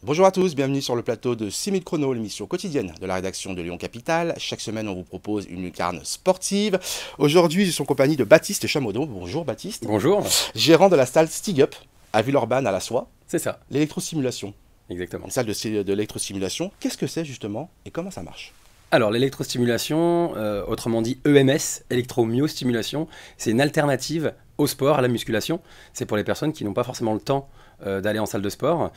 Bonjour à tous, bienvenue sur le plateau de 6 minutes chrono, l'émission quotidienne de la rédaction de Lyon Capitale. Chaque semaine, on vous propose une lucarne sportive. Aujourd'hui, je suis en compagnie de Baptiste Chamodeau. Bonjour Baptiste. Bonjour. Gérant de la salle Stig Up à Villeurbanne à la Soie. C'est ça. L'électrostimulation. Exactement. Une salle de l'électrostimulation. Qu'est-ce que c'est justement et comment ça marche? Alors l'électrostimulation, autrement dit EMS, électromyostimulation, c'est une alternative au sport, à la musculation. C'est pour les personnes qui n'ont pas forcément le temps d'aller en salle de sport,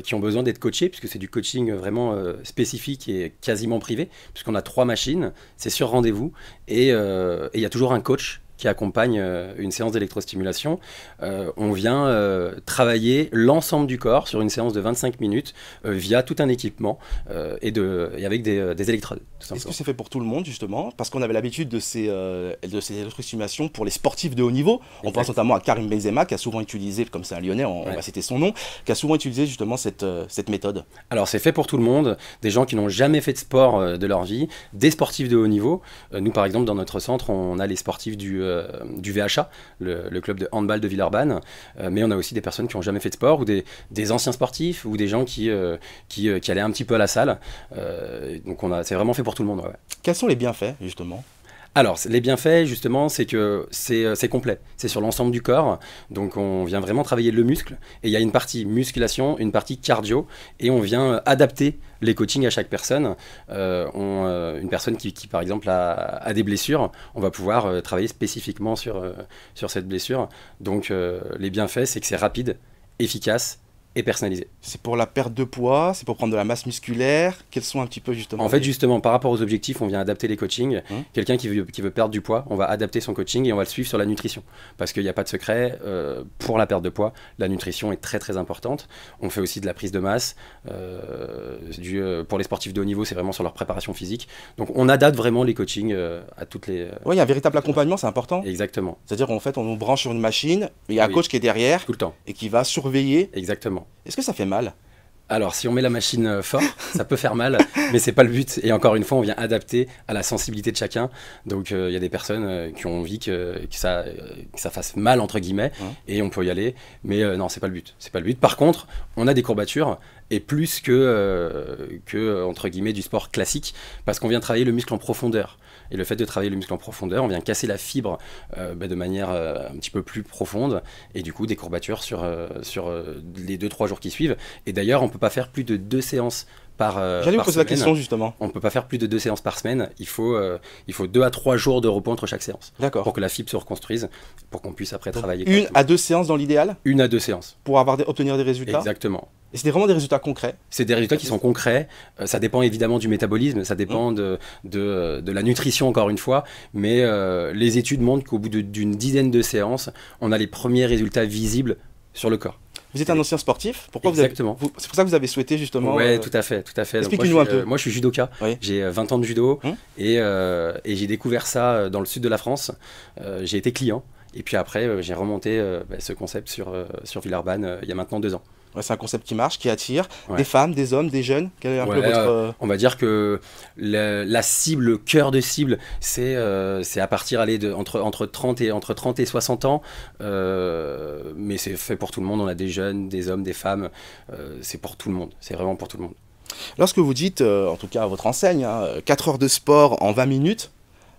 qui ont besoin d'être coachés, puisque c'est du coaching vraiment spécifique et quasiment privé, puisqu'on a 3 machines, c'est sur rendez-vous, et il y a toujours un coach qui accompagne une séance d'électrostimulation. On vient travailler l'ensemble du corps sur une séance de 25 minutes via tout un équipement et avec des électrodes. Est-ce que c'est fait pour tout le monde justement? Parce qu'on avait l'habitude de ces électrostimulations pour les sportifs de haut niveau. On pense notamment à Karim Benzema qui a souvent utilisé, comme c'est un Lyonnais, on va citer son nom, qui a souvent utilisé justement cette méthode. Alors c'est fait pour tout le monde, des gens qui n'ont jamais fait de sport de leur vie, des sportifs de haut niveau. Nous par exemple dans notre centre on a les sportifs du VHA, le club de handball de Villeurbanne, mais on a aussi des personnes qui n'ont jamais fait de sport, ou des anciens sportifs, ou des gens qui allaient un petit peu à la salle. Donc c'est vraiment fait pour tout le monde. Ouais. Quels sont les bienfaits justement? Alors, les bienfaits, justement, c'est que c'est complet. C'est sur l'ensemble du corps. Donc, on vient vraiment travailler le muscle. Et il y a une partie musculation, une partie cardio. Et on vient adapter les coachings à chaque personne. Une personne qui par exemple, a des blessures, on va pouvoir travailler spécifiquement sur cette blessure. Donc, les bienfaits, c'est que c'est rapide, efficace et personnalisé. C'est pour la perte de poids, c'est pour prendre de la masse musculaire. Quels sont un petit peu justement? En fait, justement, par rapport aux objectifs, on vient adapter les coachings. Quelqu'un qui veut perdre du poids, on va adapter son coaching et on va le suivre sur la nutrition. Parce qu'il n'y a pas de secret, pour la perte de poids, la nutrition est très très importante. On fait aussi de la prise de masse. Pour les sportifs de haut niveau, c'est vraiment sur leur préparation physique. Donc on adapte vraiment les coachings à toutes les... Oui, il y a un véritable accompagnement, c'est important. Exactement. C'est-à-dire qu'en fait, on nous branche sur une machine, mais il y a un coach qui est derrière. Tout le temps. Et qui va surveiller. Exactement. Est-ce que ça fait mal? Alors, si on met la machine fort, ça peut faire mal, mais c'est pas le but. Et encore une fois, on vient adapter à la sensibilité de chacun. Donc, il y a des personnes qui ont envie que ça fasse mal, entre guillemets, et on peut y aller. Mais non, c'est pas le but. C'est pas le but. Par contre, on a des courbatures, et plus que entre guillemets, du sport classique, parce qu'on vient travailler le muscle en profondeur. Et le fait de travailler le muscle en profondeur, on vient casser la fibre de manière un petit peu plus profonde, et du coup, des courbatures sur les 2-3 jours qui suivent. Et d'ailleurs, on ne peut pas faire plus de 2 séances par semaine. J'allais vous poser la question justement. On ne peut pas faire plus de 2 séances par semaine. Il faut 2 à 3 jours de repos entre chaque séance. D'accord. Pour que la fibre se reconstruise, pour qu'on puisse après travailler. 1 à 2 séances dans l'idéal? 1 à 2 séances. Pour obtenir des résultats? Exactement. Et c'est vraiment des résultats concrets? C'est des résultats qui sont concrets. Ça dépend évidemment du métabolisme, ça dépend de la nutrition encore une fois. Mais les études montrent qu'au bout d'une dizaine de séances, on a les premiers résultats visibles sur le corps. Vous êtes un ancien sportif? Pourquoi? Exactement. C'est pour ça que vous avez souhaité justement... Oui, tout à fait. Expliquez-nous un peu. Moi, je suis judoka. Oui. J'ai 20 ans de judo et j'ai découvert ça dans le sud de la France. J'ai été client et puis après, j'ai remonté ce concept sur Villeurbanne il y a maintenant 2 ans. Ouais, c'est un concept qui marche, qui attire des femmes, des hommes, des jeunes. Quel est un peu on va dire que la cible, le cœur de cible, c'est à partir entre 30 et 60 ans. Mais c'est fait pour tout le monde. On a des jeunes, des hommes, des femmes. C'est pour tout le monde. C'est vraiment pour tout le monde. Lorsque vous dites, en tout cas à votre enseigne, 4 heures de sport en 20 minutes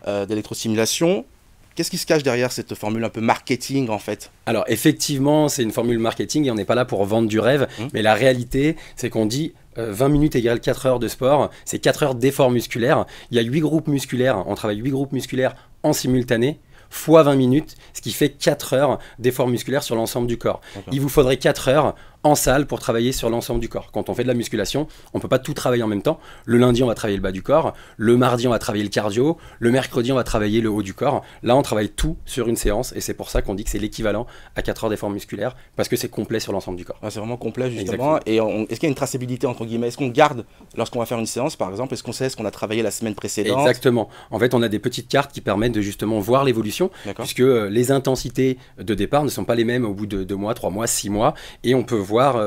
d'électrostimulation, qu'est-ce qui se cache derrière cette formule un peu marketing en fait? Alors effectivement, c'est une formule marketing et on n'est pas là pour vendre du rêve, mais la réalité, c'est qu'on dit 20 minutes égale 4 heures de sport, c'est 4 heures d'effort musculaire. Il y a 8 groupes musculaires, on travaille 8 groupes musculaires en simultané, fois 20 minutes, ce qui fait 4 heures d'effort musculaire sur l'ensemble du corps. Il vous faudrait 4 heures en salle pour travailler sur l'ensemble du corps. Quand on fait de la musculation, on ne peut pas tout travailler en même temps. Le lundi, on va travailler le bas du corps. Le mardi, on va travailler le cardio. Le mercredi, on va travailler le haut du corps. Là, on travaille tout sur une séance et c'est pour ça qu'on dit que c'est l'équivalent à 4 heures d'effort musculaire parce que c'est complet sur l'ensemble du corps. C'est vraiment complet justement. Et est-ce qu'il y a une traçabilité entre guillemets? Est-ce qu'on garde lorsqu'on va faire une séance par exemple? Est-ce qu'on sait ce qu'on a travaillé la semaine précédente? Exactement. En fait, on a des petites cartes qui permettent de justement voir l'évolution puisque les intensités de départ ne sont pas les mêmes au bout de 2 mois, 3 mois, 6 mois et on peut voir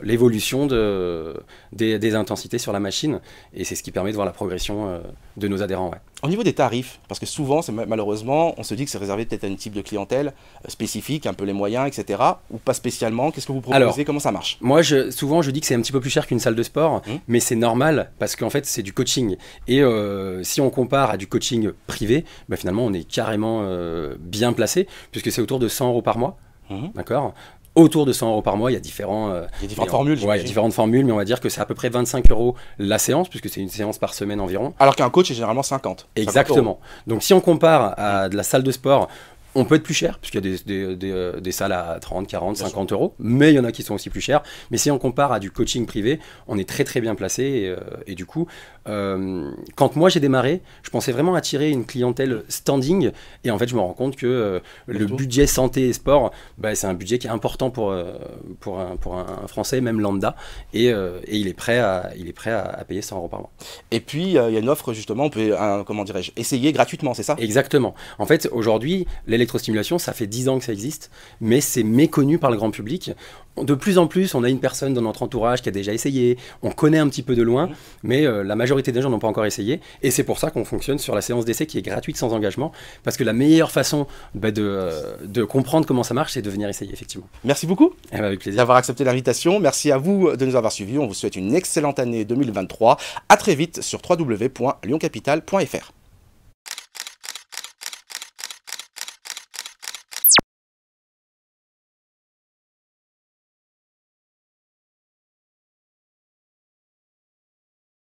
l'évolution des intensités sur la machine. Et c'est ce qui permet de voir la progression de nos adhérents. Ouais. Au niveau des tarifs, parce que souvent, malheureusement, on se dit que c'est réservé peut-être à un type de clientèle spécifique, un peu les moyens, etc. Ou pas spécialement. Qu'est-ce que vous proposez? Alors, comment ça marche? Moi, souvent, je dis que c'est un petit peu plus cher qu'une salle de sport, mais c'est normal parce qu'en fait, c'est du coaching. Et si on compare à du coaching privé, bah, finalement, on est carrément bien placé, puisque c'est autour de 100 € par mois. D'accord. Autour de 100 € par mois, il y a différentes formules. Ouais, il y a différentes formules, mais on va dire que c'est à peu près 25 € la séance, puisque c'est une séance par semaine environ. Alors qu'un coach est généralement 50. Exactement. Donc si on compare à de la salle de sport, on peut être plus cher, puisqu'il y a des salles à 30, 40, 50 €, mais il y en a qui sont aussi plus chers. Mais si on compare à du coaching privé, on est très très bien placé. Et du coup, quand moi j'ai démarré, je pensais vraiment attirer une clientèle standing. Et en fait, je me rends compte que le budget santé et sport, bah, c'est un budget qui est important pour un Français, même lambda. Et il est prêt à payer 100 € par mois. Et puis, il y a une offre, justement, on peut, comment dirais-je, essayer gratuitement, c'est ça? Exactement. En fait, aujourd'hui, l'électrostimulation, ça fait 10 ans que ça existe, mais c'est méconnu par le grand public. De plus en plus, on a une personne dans notre entourage qui a déjà essayé, on connaît un petit peu de loin, mais la majorité des gens n'ont pas encore essayé, et c'est pour ça qu'on fonctionne sur la séance d'essai qui est gratuite sans engagement, parce que la meilleure façon de comprendre comment ça marche, c'est de venir essayer, effectivement. Merci beaucoup avec plaisir d'avoir accepté l'invitation, merci à vous de nous avoir suivis, on vous souhaite une excellente année 2023, à très vite sur www.lyoncapital.fr.